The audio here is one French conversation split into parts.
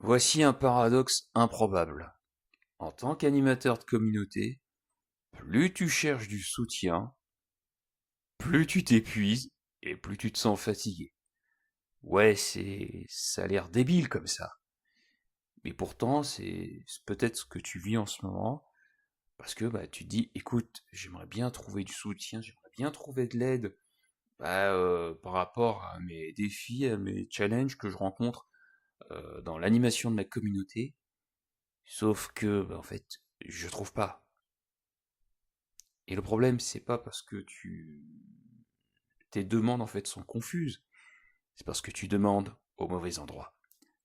Voici un paradoxe improbable. En tant qu'animateur de communauté, plus tu cherches du soutien, plus tu t'épuises et plus tu te sens fatigué. Ouais, ça a l'air débile comme ça. Mais pourtant, c'est peut-être ce que tu vis en ce moment, parce que tu te dis, écoute, j'aimerais bien trouver du soutien, j'aimerais bien trouver de l'aide, par rapport à mes défis, à mes challenges que je rencontre dans l'animation de ma communauté. Sauf que, en fait, je trouve pas. Et le problème, c'est pas parce que tes demandes en fait sont confuses, c'est parce que tu demandes au mauvais endroit.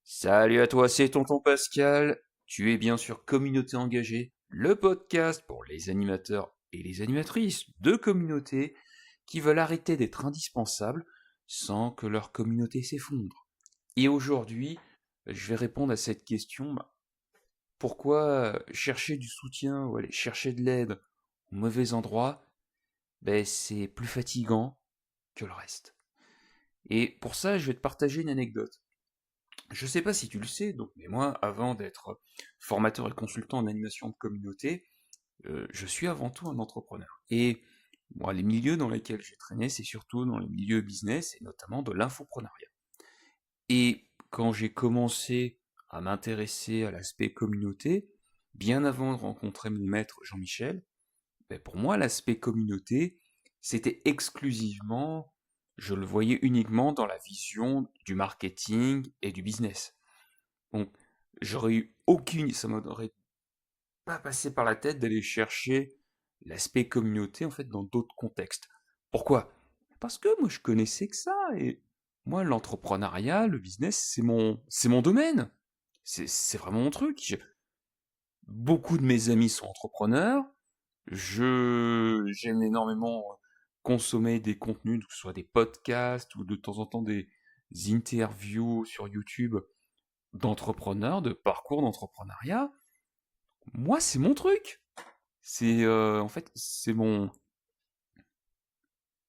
Salut à toi, c'est Tonton Pascal. Tu es bien sûr Communauté Engagée, le podcast pour les animateurs et les animatrices de communauté qui veulent arrêter d'être indispensables sans que leur communauté s'effondre. Et aujourd'hui, je vais répondre à cette question. Pourquoi chercher du soutien ou aller chercher de l'aide au mauvais endroit, c'est plus fatigant que le reste. Et pour ça, je vais te partager une anecdote. Je sais pas si tu le sais, donc, mais moi, avant d'être formateur et consultant en animation de communauté, je suis avant tout un entrepreneur. Et moi, les milieux dans lesquels j'ai traîné, c'est surtout dans les milieux business et notamment de l'infoprenariat. Et quand j'ai commencé à m'intéresser à l'aspect communauté, bien avant de rencontrer mon maître Jean-Michel, pour moi, l'aspect communauté, c'était exclusivement, je le voyais uniquement dans la vision du marketing et du business. Donc, j'aurais eu aucune, ça m'aurait pas passé par la tête d'aller chercher l'aspect communauté, en fait, dans d'autres contextes. Pourquoi? Parce que moi, je connaissais que ça, et moi, l'entrepreneuriat, le business, c'est mon domaine. C'est vraiment mon truc. Beaucoup de mes amis sont entrepreneurs. J'aime énormément consommer des contenus, que ce soit des podcasts ou de temps en temps des interviews sur YouTube d'entrepreneurs, de parcours d'entrepreneuriat. Moi, c'est mon truc. En fait,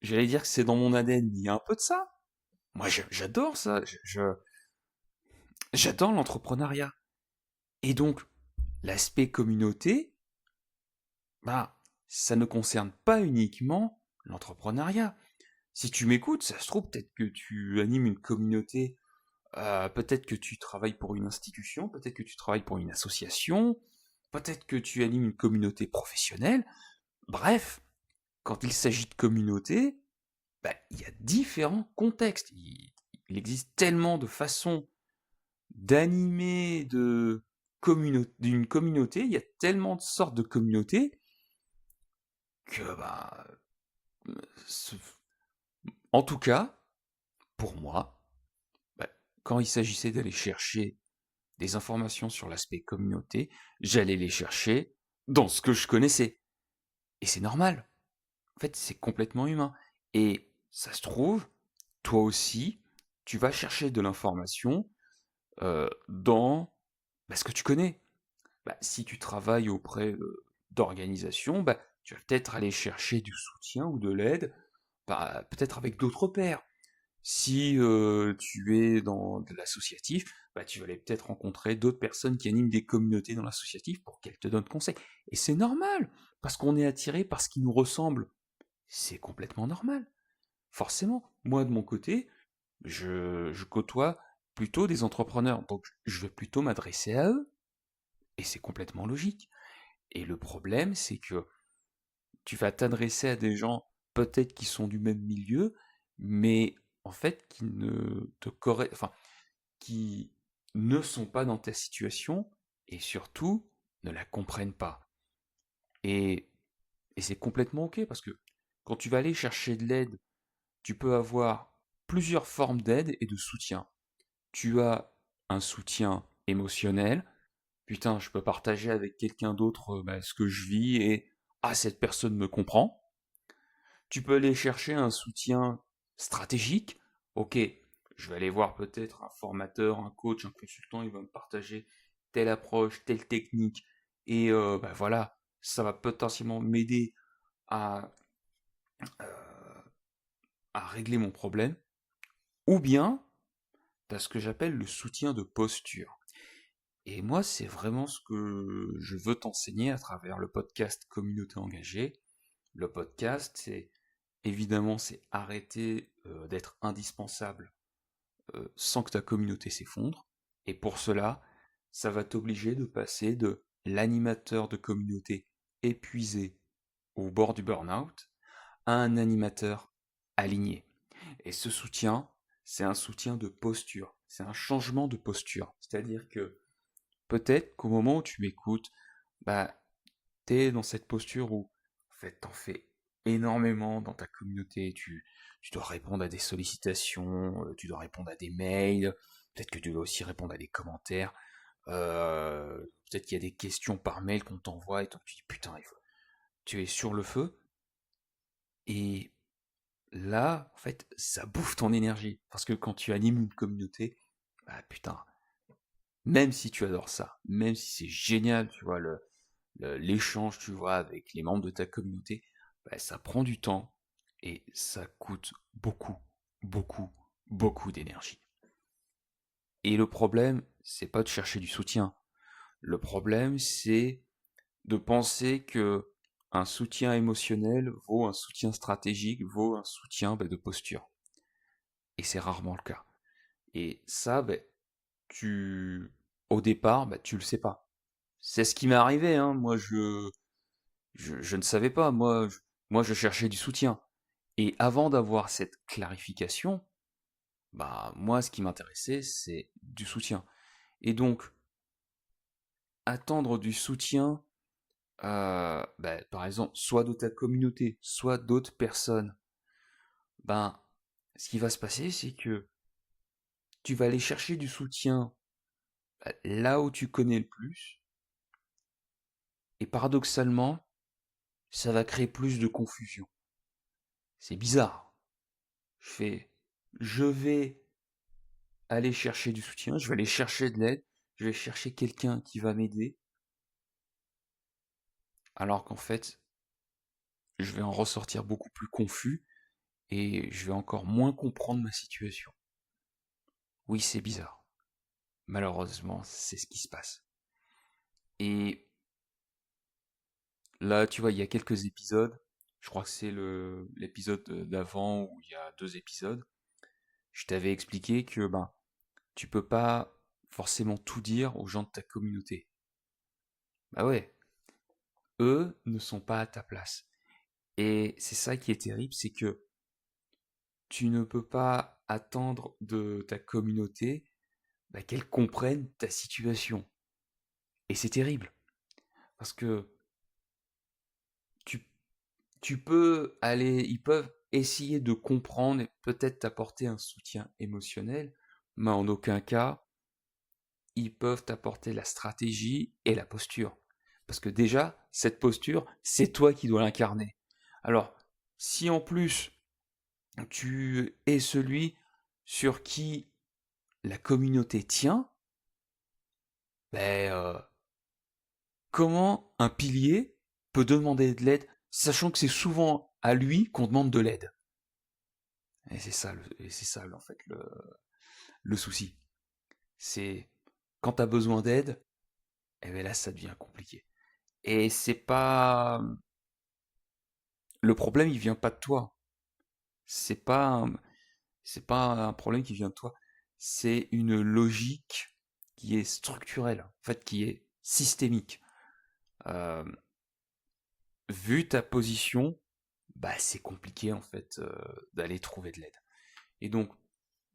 j'allais dire que c'est dans mon ADN, mais il y a un peu de ça. Moi, j'adore ça. J'adore l'entrepreneuriat. Et donc, l'aspect communauté, ça ne concerne pas uniquement l'entrepreneuriat. Si tu m'écoutes, ça se trouve peut-être que tu animes une communauté, peut-être que tu travailles pour une institution, peut-être que tu travailles pour une association, peut-être que tu animes une communauté professionnelle. Bref, quand il s'agit de communauté, il y a différents contextes. Il existe tellement de façons d'animer d'une communauté, il y a tellement de sortes de communautés que, ce- en tout cas, pour moi, bah, quand il s'agissait d'aller chercher des informations sur l'aspect communauté, j'allais les chercher dans ce que je connaissais. Et c'est normal. En fait, c'est complètement humain. Et ça se trouve, toi aussi, tu vas chercher de l'information dans ce que tu connais. Si tu travailles auprès d'organisations, tu vas peut-être aller chercher du soutien ou de l'aide, peut-être avec d'autres pairs. Si tu es dans de l'associatif, tu vas aller peut-être rencontrer d'autres personnes qui animent des communautés dans l'associatif pour qu'elles te donnent conseil. Et c'est normal, parce qu'on est attiré par ce qui nous ressemble. C'est complètement normal. Forcément. Moi, de mon côté, je côtoie plutôt des entrepreneurs, donc je vais plutôt m'adresser à eux. Et c'est complètement logique. Et le problème, c'est que tu vas t'adresser à des gens peut-être qui sont du même milieu, mais en fait qui ne te enfin, qui ne sont pas dans ta situation et surtout ne la comprennent pas. Et, et c'est complètement ok parce que quand tu vas aller chercher de l'aide, tu peux avoir plusieurs formes d'aide et de soutien. Tu as un soutien émotionnel. Putain, je peux partager avec quelqu'un d'autre ce que je vis et cette personne me comprend. Tu peux aller chercher un soutien stratégique. Ok, je vais aller voir peut-être un formateur, un coach, un consultant, il va me partager telle approche, telle technique. Et voilà, ça va potentiellement m'aider à, euh, à régler mon problème. Ou bien, tu as ce que j'appelle le soutien de posture. Et moi, c'est vraiment ce que je veux t'enseigner à travers le podcast Communauté engagée. Le podcast, c'est arrêter d'être indispensable sans que ta communauté s'effondre. Et pour cela, ça va t'obliger de passer de l'animateur de communauté épuisé au bord du burn-out à un animateur aligné. Et ce soutien, c'est un soutien de posture, c'est un changement de posture. C'est-à-dire que peut-être qu'au moment où tu m'écoutes, bah, t'es dans cette posture où, en fait, t'en fais énormément dans ta communauté, tu dois répondre à des sollicitations, tu dois répondre à des mails, peut-être que tu dois aussi répondre à des commentaires, peut-être qu'il y a des questions par mail qu'on t'envoie et donc tu dis putain, tu es sur le feu, et là, en fait, ça bouffe ton énergie. Parce que quand tu animes une communauté, bah putain, même si tu adores ça, même si c'est génial, tu vois, l'échange, tu vois, avec les membres de ta communauté, bah, ça prend du temps et ça coûte beaucoup, beaucoup, beaucoup d'énergie. Et le problème, c'est pas de chercher du soutien. Le problème, c'est de penser que un soutien émotionnel vaut un soutien stratégique, vaut un soutien de posture. Et c'est rarement le cas. Et ça, tu, au départ, tu le sais pas. C'est ce qui m'est arrivé, hein. Moi, je ne savais pas. Moi, je cherchais du soutien. Et avant d'avoir cette clarification, moi, ce qui m'intéressait, c'est du soutien. Et donc, attendre du soutien, par exemple, soit de ta communauté, soit d'autres personnes, ben, ce qui va se passer, c'est que tu vas aller chercher du soutien là où tu connais le plus, et paradoxalement, ça va créer plus de confusion. C'est bizarre. Je vais aller chercher du soutien, je vais aller chercher de l'aide, je vais chercher quelqu'un qui va m'aider, alors qu'en fait, je vais en ressortir beaucoup plus confus et je vais encore moins comprendre ma situation. Oui, c'est bizarre. Malheureusement, c'est ce qui se passe. Et là, tu vois, il y a quelques épisodes, je crois que c'est l'épisode d'avant où il y a 2 épisodes, je t'avais expliqué que tu peux pas forcément tout dire aux gens de ta communauté. Bah ouais, eux ne sont pas à ta place. Et c'est ça qui est terrible, c'est que tu ne peux pas attendre de ta communauté qu'elle comprenne ta situation. Et c'est terrible, parce que tu, tu peux aller, ils peuvent essayer de comprendre et peut-être t'apporter un soutien émotionnel, mais en aucun cas, ils peuvent t'apporter la stratégie et la posture. Parce que déjà, cette posture, c'est toi qui dois l'incarner. Alors, si en plus tu es celui sur qui la communauté tient, ben, comment un pilier peut demander de l'aide, sachant que c'est souvent à lui qu'on demande de l'aide. Et c'est ça en fait le souci. C'est quand tu as besoin d'aide, et ben là ça devient compliqué. Et c'est pas le problème, il vient pas de toi. C'est pas un- c'est pas un problème qui vient de toi. C'est une logique qui est structurelle, en fait, qui est systémique. Euh, Vu ta position, c'est compliqué en fait d'aller trouver de l'aide. Et donc,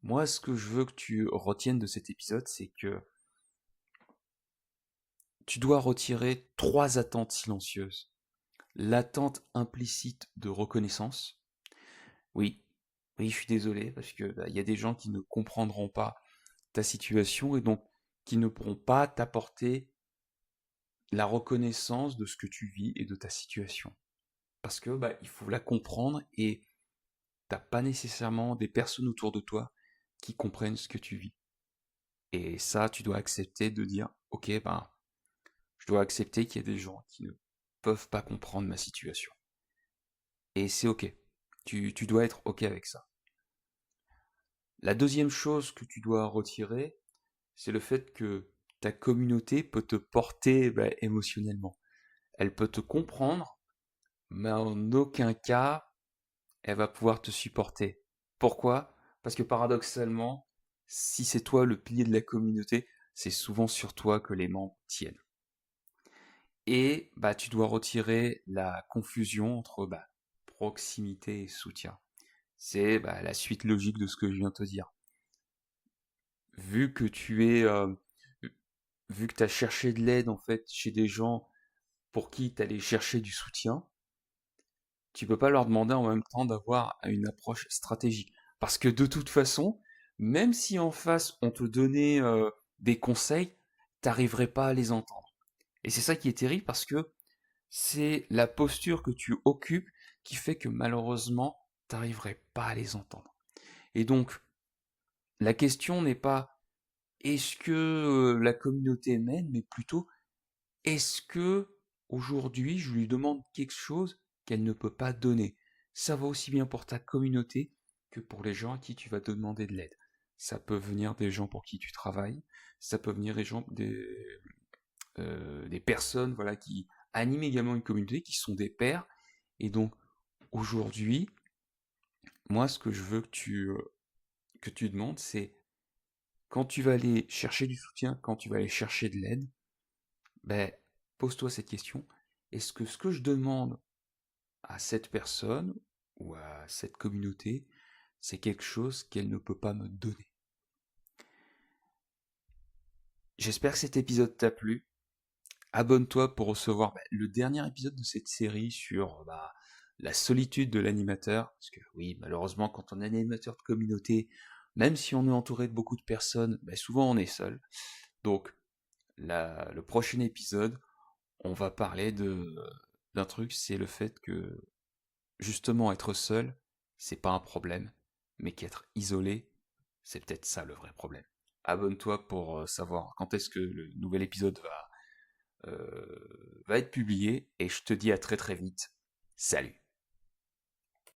moi, ce que je veux que tu retiennes de cet épisode, c'est que tu dois retirer 3 attentes silencieuses. L'attente implicite de reconnaissance. Oui, oui, je suis désolé parce que il y a des gens qui ne comprendront pas ta situation et donc qui ne pourront pas t'apporter la reconnaissance de ce que tu vis et de ta situation. Parce que il faut la comprendre et t'as pas nécessairement des personnes autour de toi qui comprennent ce que tu vis. Et ça, tu dois accepter de dire, ok, je dois accepter qu'il y a des gens qui ne peuvent pas comprendre ma situation. Et c'est ok. Tu dois être ok avec ça. La deuxième chose que tu dois retirer, c'est le fait que ta communauté peut te porter émotionnellement. Elle peut te comprendre, mais en aucun cas, elle va pouvoir te supporter. Pourquoi? Parce que paradoxalement, si c'est toi le pilier de la communauté, c'est souvent sur toi que les membres tiennent. Et tu dois retirer la confusion entre proximité et soutien. C'est la suite logique de ce que je viens de te dire. Vu que vu que tu as cherché de l'aide en fait chez des gens pour qui tu allais chercher du soutien, tu peux pas leur demander en même temps d'avoir une approche stratégique. Parce que de toute façon, même si en face on te donnait des conseils, t'arriverais pas à les entendre. Et c'est ça qui est terrible parce que c'est la posture que tu occupes qui fait que malheureusement, t'arriverais pas à les entendre. Et donc, la question n'est pas est-ce que la communauté m'aide, mais plutôt est-ce que aujourd'hui je lui demande quelque chose qu'elle ne peut pas donner. Ça va aussi bien pour ta communauté que pour les gens à qui tu vas demander de l'aide. Ça peut venir des gens pour qui tu travailles, ça peut venir des personnes voilà, qui animent également une communauté, qui sont des pairs. Et donc aujourd'hui, moi ce que je veux que tu demandes, c'est quand tu vas aller chercher du soutien, quand tu vas aller chercher de l'aide, ben, pose-toi cette question. Est-ce que ce que je demande à cette personne ou à cette communauté, c'est quelque chose qu'elle ne peut pas me donner? J'espère que cet épisode t'a plu. Abonne-toi pour recevoir le dernier épisode de cette série sur la solitude de l'animateur. Parce que oui, malheureusement, quand on est animateur de communauté, même si on est entouré de beaucoup de personnes, souvent on est seul. Donc, le prochain épisode, on va parler d'un truc, c'est le fait que justement être seul, c'est pas un problème, mais qu'être isolé, c'est peut-être ça le vrai problème. Abonne-toi pour savoir quand est-ce que le nouvel épisode va être publié, et je te dis à très très vite. Salut!